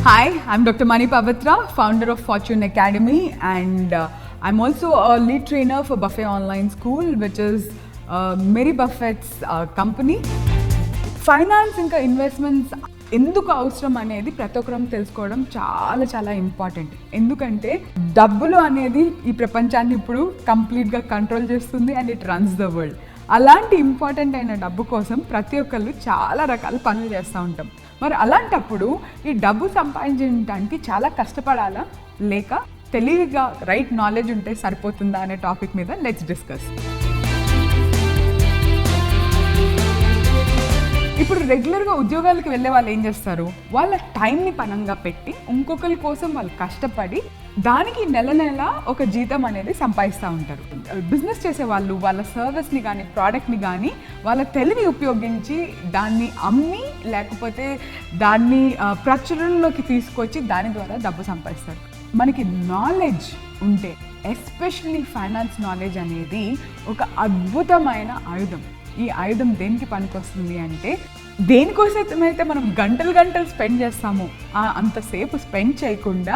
Hi, I'm Dr. Mani Pavitra, founder of Fortune Academy, and I'm also a lead trainer for Buffet Online School, which is Mary Buffett's company. Finance ఇంకా investments ఎందుకు అవసరం అనేది ప్రతి ఒక్కరం తెలుసుకోవడం చాలా చాలా ఇంపార్టెంట్. ఎందుకంటే డబ్బులు అనేది ఈ ప్రపంచాన్ని ఇప్పుడు కంప్లీట్గా కంట్రోల్ చేస్తుంది and it runs the world. అలాంటి ఇంపార్టెంట్ అయిన డబ్బు కోసం ప్రతి ఒక్కళ్ళు చాలా రకాల పనులు చేస్తూ ఉంటాం. మరి అలాంటప్పుడు ఈ డబ్బు సంపాదించడానికి చాలా కష్టపడాలా లేక తెలివిగా రైట్ నాలెడ్జ్ ఉంటే సరిపోతుందా అనే టాపిక్ మీద లెట్స్ డిస్కస్. ఇప్పుడు రెగ్యులర్గా ఉద్యోగాలకు వెళ్ళే వాళ్ళు ఏం చేస్తారు, వాళ్ళ టైంని పనంగా పెట్టి ఇంకొకరి కోసం వాళ్ళు కష్టపడి దానికి నెల నెల ఒక జీతం అనేది సంపాదిస్తూ ఉంటారు. బిజినెస్ చేసే వాళ్ళు వాళ్ళ సర్వీస్ని కానీ ప్రోడక్ట్ని కానీ వాళ్ళ తెలివి ఉపయోగించి దాన్ని అమ్మి లేకపోతే దాన్ని ప్రచురణలోకి తీసుకొచ్చి దాని ద్వారా డబ్బు సంపాదిస్తారు. మనకి నాలెడ్జ్ ఉంటే ఎస్పెషల్లీ ఫైనాన్స్ నాలెడ్జ్ అనేది ఒక అద్భుతమైన ఆయుధం. ఈ ఆయుధం దేనికి పనికొస్తుంది అంటే, దేనికోసమైతే మనం గంటలు స్పెండ్ చేస్తామో అంతసేపు స్పెండ్ చేయకుండా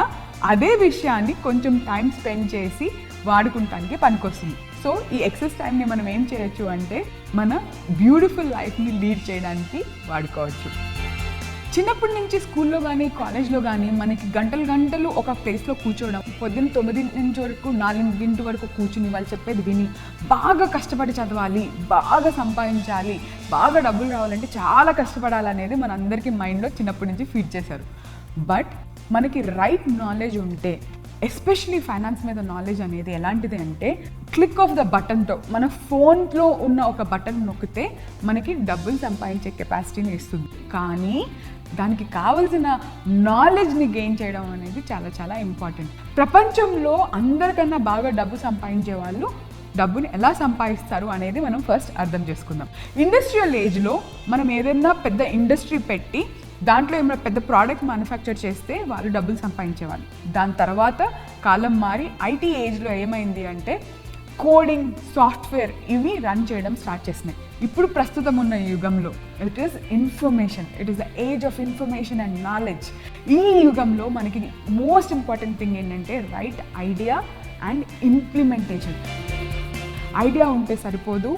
అదే విషయాన్ని కొంచెం టైం స్పెండ్ చేసి వాడుకుంటానికి పనికొస్తుంది. సో ఈ ఎక్సెస్ టైంని మనం ఏం చేయొచ్చు అంటే మన బ్యూటిఫుల్ లైఫ్ని లీడ్ చేయడానికి వాడుకోవచ్చు. చిన్నప్పటి నుంచి స్కూల్లో కానీ కాలేజ్లో కానీ మనకి గంటలు ఒక ప్లేస్లో కూర్చోవడం, పొద్దున్న 9 వరకు 4 వరకు కూర్చుని వాళ్ళు చెప్పేది విని బాగా కష్టపడి చదవాలి, బాగా సంపాదించాలి, బాగా డబ్బులు రావాలంటే చాలా కష్టపడాలనేది మన అందరికీ మైండ్లో చిన్నప్పటి నుంచి ఫీడ్ చేశారు. బట్ మనకి రైట్ నాలెడ్జ్ ఉంటే, ఎస్పెషలీ ఫైనాన్స్ మీద నాలెడ్జ్ అనేది ఎలాంటిది అంటే, క్లిక్ ఆఫ్ ద బటన్తో మన ఫోన్లో ఉన్న ఒక బటన్ నొక్కితే మనకి డబ్బులు సంపాదించే కెపాసిటీని ఇస్తుంది. కానీ దానికి కావాల్సిన నాలెడ్జ్ని గెయిన్ చేయడం అనేది చాలా చాలా ఇంపార్టెంట్. ప్రపంచంలో అందరికన్నా బాగా డబ్బు సంపాదించే వాళ్ళు డబ్బుని ఎలా సంపాదిస్తారు అనేది మనం ఫస్ట్ అర్థం చేసుకుందాం. ఇండస్ట్రియల్ ఏజ్లో మనం ఏదైనా పెద్ద ఇండస్ట్రీ పెట్టి దాంట్లో ఏమైనా పెద్ద ప్రోడక్ట్ మ్యానుఫ్యాక్చర్ చేస్తే వాళ్ళు డబ్బులు సంపాదించేవాళ్ళు. దాని తర్వాత కాలం మారి ఐటీ ఏజ్లో ఏమైంది అంటే కోడింగ్, సాఫ్ట్వేర్ ఇవి రన్ చేయడం స్టార్ట్ చేసినాయి. ఇప్పుడు ప్రస్తుతం ఉన్న యుగంలో it is information, it is the age of information and knowledge. ఈ యుగంలో మనకి మోస్ట్ ఇంపార్టెంట్ థింగ్ ఏంటంటే right idea and implementation. Idea ఉంటే సరిపోదు,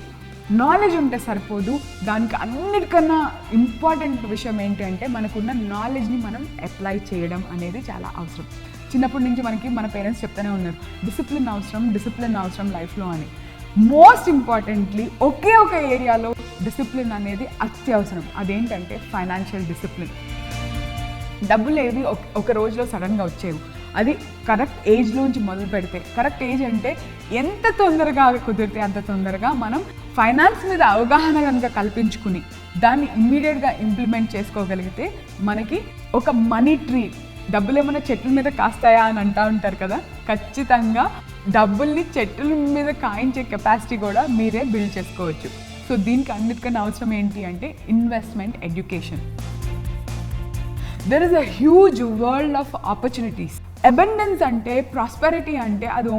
నాలెడ్జ్ ఉంటే సరిపోదు, దానికి అన్నిటికన్నా ఇంపార్టెంట్ విషయం ఏంటి అంటే మనకున్న నాలెడ్జ్ని మనం అప్లై చేయడం అనేది చాలా అవసరం. చిన్నప్పటి నుంచి మనకి మన పేరెంట్స్ చెప్తూనే ఉన్నారు, డిసిప్లిన్ అవసరం లైఫ్లో అని. మోస్ట్ ఇంపార్టెంట్లీ ఒకే ఒక ఏరియాలో డిసిప్లిన్ అనేది అత్యవసరం. అదేంటంటే ఫైనాన్షియల్ డిసిప్లిన్. డబ్బులు ఏవి ఒక రోజులో సడన్గా వచ్చేవి. అది కరెక్ట్ ఏజ్లోంచి మొదలు పెడితే, కరెక్ట్ ఏజ్ అంటే ఎంత తొందరగా కుదిరితే అంత తొందరగా మనం ఫైనాన్స్ మీద అవగాహన కనుక కల్పించుకుని దాన్ని ఇమ్మీడియట్గా ఇంప్లిమెంట్ చేసుకోగలిగితే మనకి ఒక మనీ ట్రీ, డబ్బులు ఏమైనా చెట్ల మీద కాస్తాయా అని అంటూ ఉంటారు కదా, ఖచ్చితంగా డబ్బుల్ని చెట్ల మీద కాయించే కెపాసిటీ కూడా మీరే బిల్డ్ చేసుకోవచ్చు. సో దీనికి అన్నిటికన్నా అవసరం ఏంటి అంటే investment education. There is a huge world of opportunities. Abundance అంటే, ప్రాస్పెరిటీ అంటే అది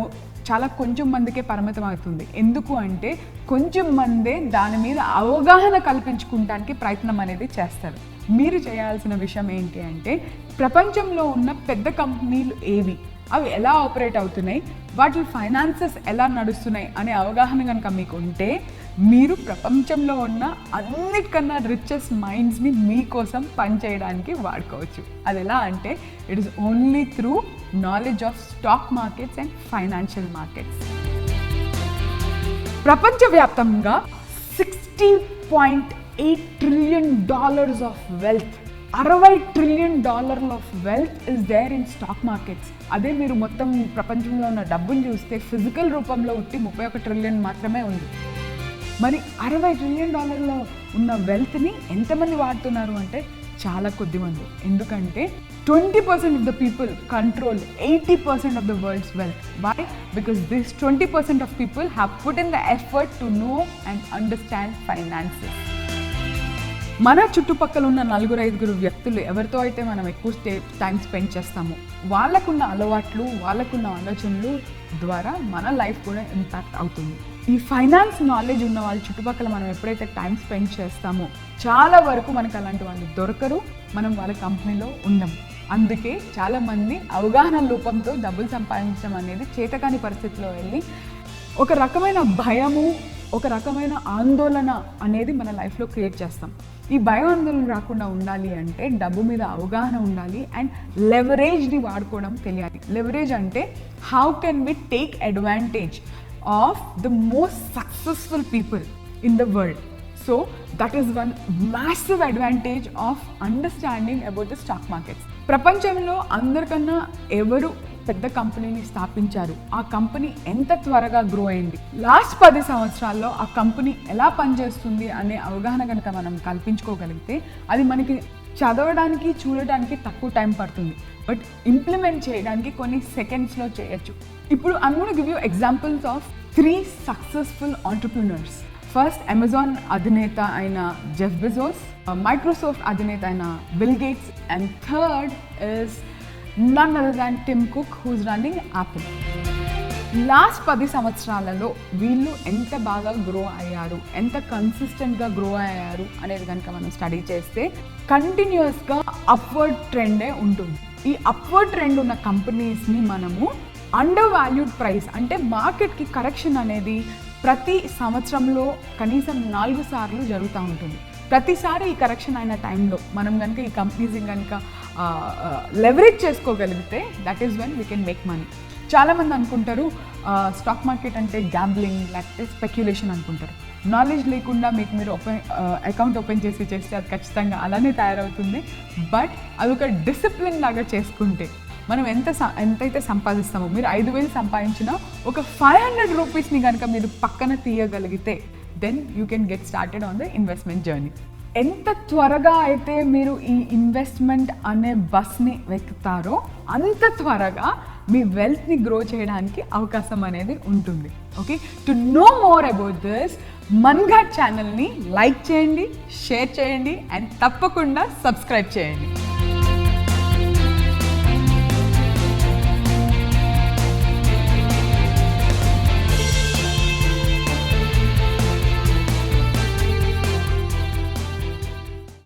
చాలా కొంచెం మందికే పరిమితం అవుతుంది. ఎందుకు అంటే కొంచెం మందే దాని మీద అవగాహన కల్పించుకోవడానికి ప్రయత్నం అనేది చేస్తారు. మీరు చేయాల్సిన విషయం ఏంటి అంటే, ప్రపంచంలో ఉన్న పెద్ద కంపెనీలు ఏవి, అవి ఎలా ఆపరేట్ అవుతున్నాయి, వాటి ఫైనాన్సెస్ ఎలా నడుస్తున్నాయి అనే అవగాహన కనుక మీకు ఉంటే మీరు ప్రపంచంలో ఉన్న అన్నిటికన్నా రిచెస్ట్ మైండ్స్ని మీకోసం పనిచేయడానికి వాడుకోవచ్చు. అది ఎలా అంటే it is only through knowledge of stock markets and financial markets. ప్రపంచవ్యాప్తంగా $60.8 trillion of wealth, $60 trillion of wealth is there in stock markets. అదే మీరు మొత్తం ప్రపంచంలో ఉన్న డబ్బును చూస్తే ఫిజికల్ రూపంలో ఉట్టి 31 ట్రిలియన్ మాత్రమే ఉంది. మరి $60 ట్రిలియన్ ఉన్న వెల్త్ని ఎంతమంది వాడుతున్నారు అంటే చాలా కొద్ది మంది. ఎందుకంటే 20% of the people control 80% of the world's wealth. Why? Because this 20% of people have put in the effort to know and understand finances. మన చుట్టుపక్కల ఉన్న 4-5 వ్యక్తులు ఎవరితో అయితే మనం ఎక్కువ టైం స్పెండ్ చేస్తామో వాళ్ళకున్న అలవాట్లు, వాళ్ళకున్న ఆలోచనలు ద్వారా మన లైఫ్ కూడా ఇంపాక్ట్ అవుతుంది. ఈ ఫైనాన్స్ నాలెడ్జ్ ఉన్న వాళ్ళ చుట్టుపక్కల మనం ఎప్పుడైతే టైం స్పెండ్ చేస్తామో చాలా వరకు మనకు అలాంటి వాళ్ళు దొరకరు, మనం వాళ్ళ కంపెనీలో ఉండం. అందుకే చాలామంది అవగాహన లోపంతో డబ్బులు సంపాదించడం అనేది చేతకాని పరిస్థితిలో వెళ్ళి ఒక రకమైన భయము, ఒక రకమైన ఆందోళన అనేది మన లైఫ్లో క్రియేట్ చేస్తాం. ఈ భయం ఆందోళన రాకుండా ఉండాలి అంటే డబ్బు మీద అవగాహన ఉండాలి అండ్ లెవరేజ్ని వాడుకోవడం తెలియాలి. లెవరేజ్ అంటే how can we take advantage of the most successful people in the world. So that is one massive advantage of understanding about the stock markets. ప్రపంచంలో అందరికన్నా ఎవరు పెద్ద కంపెనీని స్థాపించారు, ఆ కంపెనీ ఎంత త్వరగా గ్రో అయింది, లాస్ట్ 10 సంవత్సరాల్లో ఆ కంపెనీ ఎలా పనిచేస్తుంది అనే అవగాహన కనుక మనం కల్పించుకోగలిగితే అది మనకి చదవడానికి చూడడానికి తక్కువ టైం పడుతుంది, బట్ ఇంప్లిమెంట్ చేయడానికి కొన్ని సెకండ్స్లో చేయొచ్చు. ఇప్పుడు I'm gonna give you examples of 3 successful entrepreneurs. First Amazon అధినేత అయిన జెఫ్ బెజోస్, మైక్రోసాఫ్ట్ అధినేత అయిన Bill Gates and third is none other than Tim Cook who's running Apple. Last 10 సంవత్సరాలలో వీళ్ళు ఎంత బాగా గ్రో అయ్యారు, ఎంత కన్సిస్టెంట్గా గ్రో అయ్యారు అనేది కనుక మనం స్టడీ చేస్తే కంటిన్యూస్గా అప్వర్డ్ ట్రెండే ఉంటుంది. ఈ అప్వర్డ్ ట్రెండ్ ఉన్న కంపెనీస్ని మనము అండర్ వాల్యూడ్ ప్రైస్ అంటే మార్కెట్కి కరెక్షన్ అనేది ప్రతి సంవత్సరంలో కనీసం 4 సార్లు జరుగుతూ ఉంటుంది. ప్రతిసారి ఈ కరెక్షన్ అయిన టైంలో మనం కనుక ఈ కంపెనీస్ని కనుక లెవరేజ్ చేసుకోగలిగితే that is when we can make money. చాలామంది అనుకుంటారు స్టాక్ మార్కెట్ అంటే గ్యాంబ్లింగ్ లేకపోతే స్పెక్యులేషన్ అనుకుంటారు. నాలెడ్జ్ లేకుండా మీకు మీరు అకౌంట్ ఓపెన్ చేస్తే అది ఖచ్చితంగా అలానే తయారవుతుంది. బట్ అదొక డిసిప్లిన్ లాగా చేసుకుంటే మనం ఎంతైతే సంపాదిస్తామో, మీరు 5,000 సంపాదించినా ఒక 500 రూపీస్ని కనుక మీరు పక్కన తీయగలిగితే then you can get started on the investment journey. ఎంత త్వరగా అయితే మీరు ఈ ఇన్వెస్ట్మెంట్ అనే బస్ని వెక్కుతారో అంత త్వరగా మీ వెల్త్ని గ్రో చేయడానికి అవకాశం అనేది ఉంటుంది. Okay, to know more about this మన్ఘాట్ ఛానల్ని లైక్ చేయండి, షేర్ చేయండి అండ్ తప్పకుండా సబ్స్క్రైబ్ చేయండి.